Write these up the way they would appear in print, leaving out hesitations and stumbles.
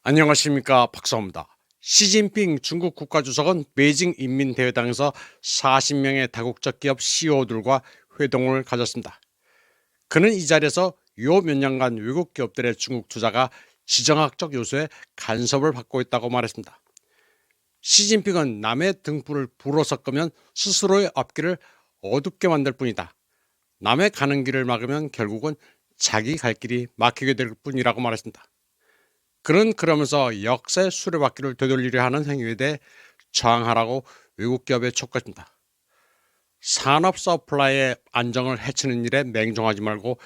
안녕하십니까, 박사입니다. 시진핑 중국 국가주석은 베이징 인민대회당에서 40명의 다국적 기업 CEO들과 회동을 가졌습니다. 그는 이 자리에서 요 몇 년간 외국 기업들의 중국 투자가 지정학적 요소에 간섭을 받고 있다고 말했습니다. 시진핑은 남의 등불을 불어 섞으면 스스로의 앞길을 어둡게 만들 뿐이다. 남의 가는 길을 막으면 결국은 자기 갈 길이 막히게 될 뿐이라고 말했습니다. 그는 그러면서 역사의 수레바퀴를 되돌리려 하는 행위에 대해 저항하라고 외국 기업에 촉구했습니다. 산업 서플라이의 안정을 해치는 일에 맹종하지 말고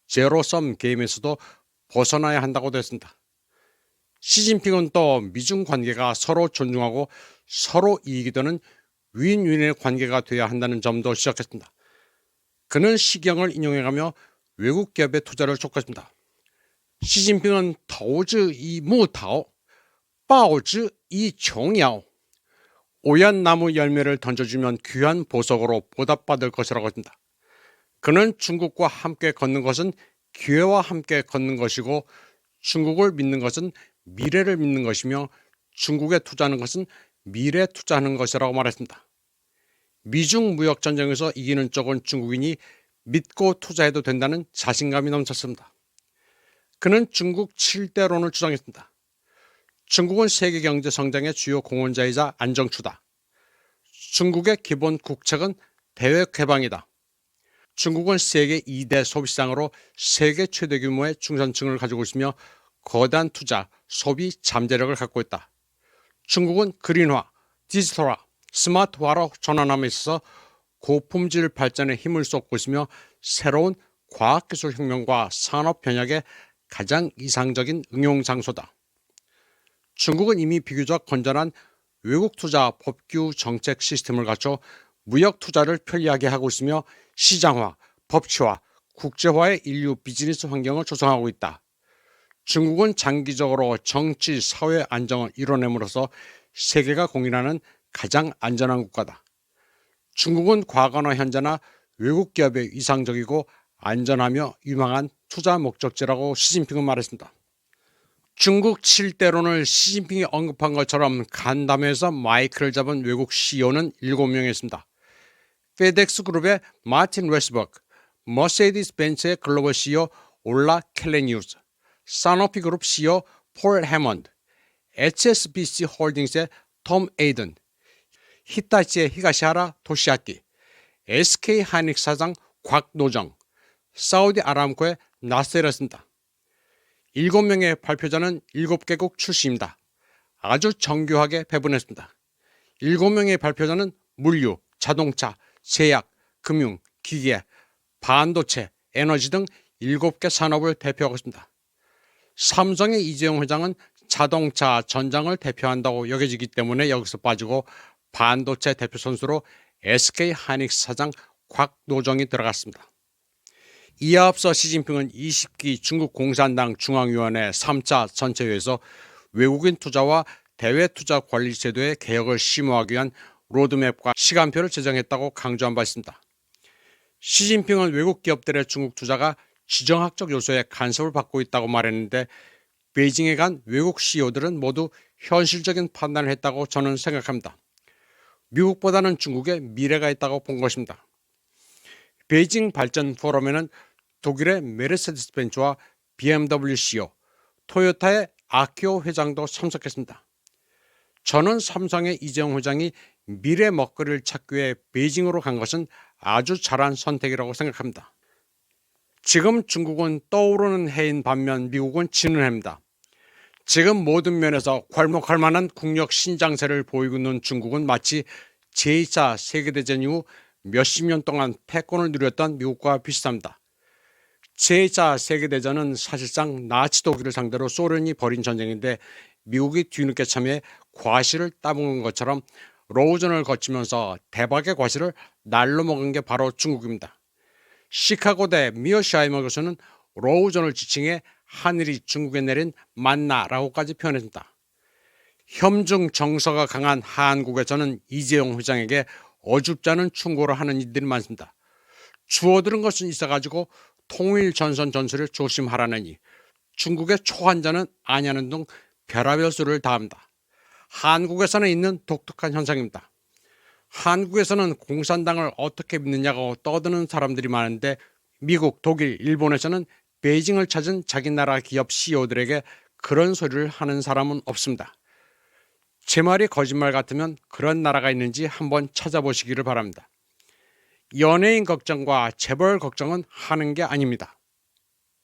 제로섬 게임에서도 벗어나야 한다고 했습니다. 시진핑은 또 미중 관계가 서로 존중하고 서로 이익이 되는 윈윈의 관계가 돼야 한다는 점도 지적했습니다. 그는 시경을 인용해가며 외국 기업의 투자를 촉구했습니다. 시진핑은投资이 무타오, 报纸이 종야오. 오얏 나무 열매를 던져주면 귀한 보석으로 보답받을 것이라고 했습니다. 그는 중국과 함께 걷는 것은 기회와 함께 걷는 것이고 중국을 믿는 것은 미래를 믿는 것이며 중국에 투자하는 것은 미래에 투자하는 것이라고 말했습니다. 미중 무역 전쟁에서 이기는 쪽은 중국이니 믿고 투자해도 된다는 자신감이 넘쳤습니다. 그는 중국 7대론을 주장했습니다. 중국은 세계 경제 성장의 주요 공헌자이자 안정추다. 중국의 기본 국책은 대외 개방이다. 중국은 세계 2대 소비시장으로 세계 최대 규모의 중산층을 가지고 있으며 거대한 투자, 소비 잠재력을 갖고 있다. 중국은 그린화, 디지털화, 스마트화로 전환함에 있어서 고품질 발전에 힘을 쏟고 있으며 새로운 과학기술 혁명과 산업 변혁에 가장 이상적인 응용 장소다. 중국은 이미 비교적 건전한 외국 투자 법규 정책 시스템을 갖춰 무역 투자를 편리하게 하고 있으며 시장화, 법치화, 국제화의 인류 비즈니스 환경을 조성하고 있다. 중국은 장기적으로 정치, 사회 안정을 이뤄냄으로써 세계가 공인하는 가장 안전한 국가다. 중국은 과거나 현재나 외국 기업에 이상적이고 안전하며 유망한 투자 목적지라고 시진핑은 말했습니다. 중국 7대론을 시진핑이 언급한 것처럼 간담회에서 마이크를 잡은 외국 CEO는 7명이었습니다. 페덱스 그룹의 마틴 웨스버크, 머세디스 벤츠의 글로벌 CEO 올라 켈레니우스, 사노피 그룹 CEO 폴 해먼드, HSBC 홀딩스의 톰 에이든, 히타치의 히가시하라 토시아키, SK 하이닉스 사장 곽노정, 사우디 아람코의 나세르였습니다. 7명의 발표자는 7개국 출신입니다. 아주 정교하게 배분했습니다. 7명의 발표자는 물류, 자동차, 제약, 금융, 기계, 반도체, 에너지 등 7개 산업을 대표하고 있습니다. 삼성의 이재용 회장은 자동차, 전장을 대표한다고 여겨지기 때문에 여기서 빠지고 반도체 대표 선수로 SK 하이닉스 사장 곽노정이 들어갔습니다. 이에 앞서 시진핑은 20기 중국 공산당 중앙위원회 3차 전체회에서 외국인 투자와 대외 투자 관리 제도의 개혁을 심화하기 위한 로드맵과 시간표를 제정했다고 강조한 바 있습니다. 시진핑은 외국 기업들의 중국 투자가 지정학적 요소에 간섭을 받고 있다고 말했는데 베이징에 간 외국 CEO들은 모두 현실적인 판단을 했다고 저는 생각합니다. 미국보다는 중국에 미래가 있다고 본 것입니다. 베이징 발전 포럼에는 독일의 메르세데스 벤츠와 BMW CEO, 토요타의 아키오 회장도 참석했습니다. 저는 삼성의 이재용 회장이 미래 먹거리를 찾기 위해 베이징으로 간 것은 아주 잘한 선택이라고 생각합니다. 지금 중국은 떠오르는 해인 반면 미국은 지는 해입니다. 지금 모든 면에서 괄목할 만한 국력 신장세를 보이고 있는 중국은 마치 제2차 세계대전 이후 몇십 년 동안 패권을 누렸던 미국과 비슷합니다. 제2차 세계대전은 사실상 나치 독일을 상대로 소련이 벌인 전쟁인데 미국이 뒤늦게 참여해 과실을 따먹은 것처럼 로우전을 거치면서 대박의 과실을 날로 먹은 게 바로 중국입니다. 시카고대 미어샤이머 교수는 로우전을 지칭해 하늘이 중국에 내린 만나라고까지 표현했습니다. 혐중 정서가 강한 한국에서는 이재용 회장에게 어줍지 않은 충고를 하는 이들이 많습니다. 주워들은 것은 있어가지고 통일 전선 전술을 조심하라느니 중국의 초환자는 아냐는 등 별의별 수를 다합니다. 한국에서는 있는 독특한 현상입니다. 한국에서는 공산당을 어떻게 믿느냐고 떠드는 사람들이 많은데 미국, 독일, 일본에서는 베이징을 찾은 자기 나라 기업 CEO들에게 그런 소리를 하는 사람은 없습니다. 제 말이 거짓말 같으면 그런 나라가 있는지 한번 찾아보시기를 바랍니다. 연예인 걱정과 재벌 걱정은 하는 게 아닙니다.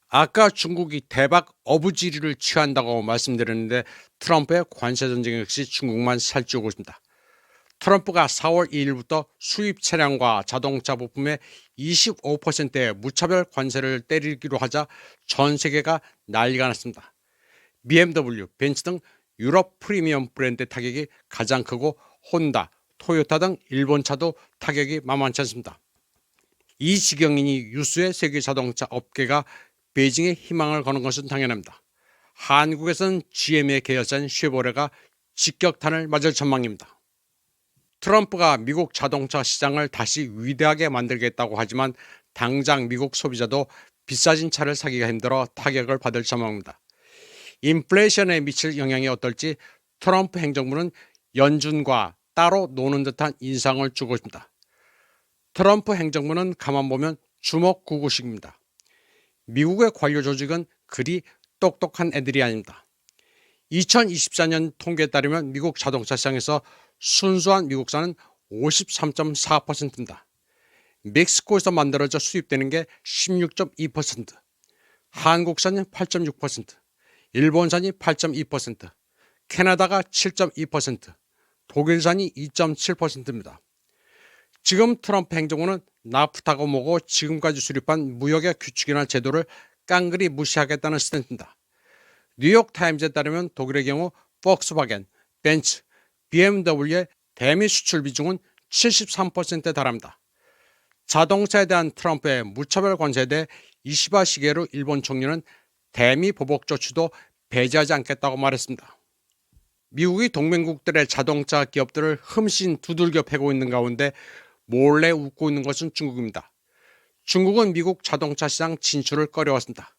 아까 중국이 대박 어부지리를 취한다고 말씀드렸는데 트럼프의 관세 전쟁 역시 중국만 살찌우고 있습니다. 트럼프가 4월 2일부터 수입 차량과 자동차 부품에 25%의 무차별 관세를 때리기로 하자 전 세계가 난리가 났습니다. BMW, 벤츠 등 유럽 프리미엄 브랜드 타격이 가장 크고 혼다, 토요타 등 일본 차도 타격이 만만치 않습니다. 이 지경이니 유수의 세계 자동차 업계가 베이징에 희망을 거는 것은 당연합니다. 한국에서는 GM의 계열사인 쉐보레가 직격탄을 맞을 전망입니다. 트럼프가 미국 자동차 시장을 다시 위대하게 만들겠다고 하지만 당장 미국 소비자도 비싸진 차를 사기가 힘들어 타격을 받을 전망입니다. 인플레이션에 미칠 영향이 어떨지 트럼프 행정부는 연준과 따로 노는 듯한 인상을 주고 있습니다. 트럼프 행정부는 가만 보면 주먹구구식입니다. 미국의 관료 조직은 그리 똑똑한 애들이 아닙니다. 2024년 통계에 따르면 미국 자동차 시장에서 순수한 미국산은 53.4%입니다. 멕시코에서 만들어져 수입되는 게 16.2%, 한국산이 8.6%, 일본산이 8.2%, 캐나다가 7.2%, 독일산이 2.7%입니다. 지금 트럼프 행정부는 나프타고 뭐고 지금까지 수립한 무역의 규칙이나 제도를 깡그리 무시하겠다는 스탠스입니다. 뉴욕타임즈에 따르면 독일의 경우 폭스바겐, 벤츠, BMW의 대미 수출 비중은 73%에 달합니다. 자동차에 대한 트럼프의 무차별 관세에 대해 이시바 시게루 일본 총리는 대미 보복 조치도 배제하지 않겠다고 말했습니다. 미국이 동맹국들의 자동차 기업들을 흠씬 두들겨 패고 있는 가운데 몰래 웃고 있는 것은 중국입니다. 중국은 미국 자동차 시장 진출을 꺼려왔습니다.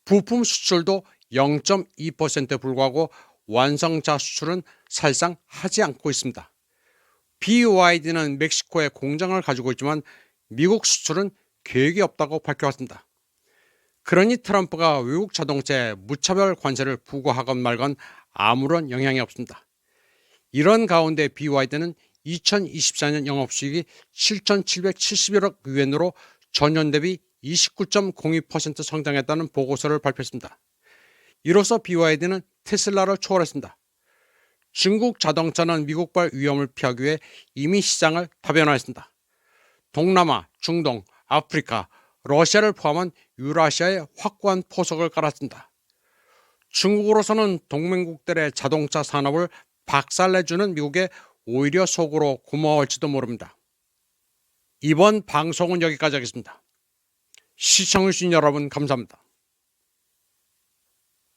부품 수출도 0.2%에 불과하고 완성차 수출은 사실상 하지 않고 있습니다. BYD는 멕시코에 공장을 가지고 있지만 미국 수출은 계획이 없다고 밝혀왔습니다. 그러니 트럼프가 외국 자동차에 무차별 관세를 부과하건 말건 아무런 영향이 없습니다. 이런 가운데 BYD는 2024년 영업수익이 7,771억 위엔으로 전년 대비 29.02% 성장했다는 보고서를 발표했습니다. 이로써 BYD는 테슬라를 초월했습니다. 중국 자동차는 미국발 위험을 피하기 위해 이미 시장을 다변화했습니다. 동남아, 중동, 아프리카, 러시아를 포함한 유라시아에 확고한 포석을 깔았습니다. 중국으로서는 동맹국들의 자동차 산업을 박살내주는 미국에 오히려 속으로 고마워할지도 모릅니다. 이번 방송은 여기까지 하겠습니다. 시청해주신 여러분 감사합니다.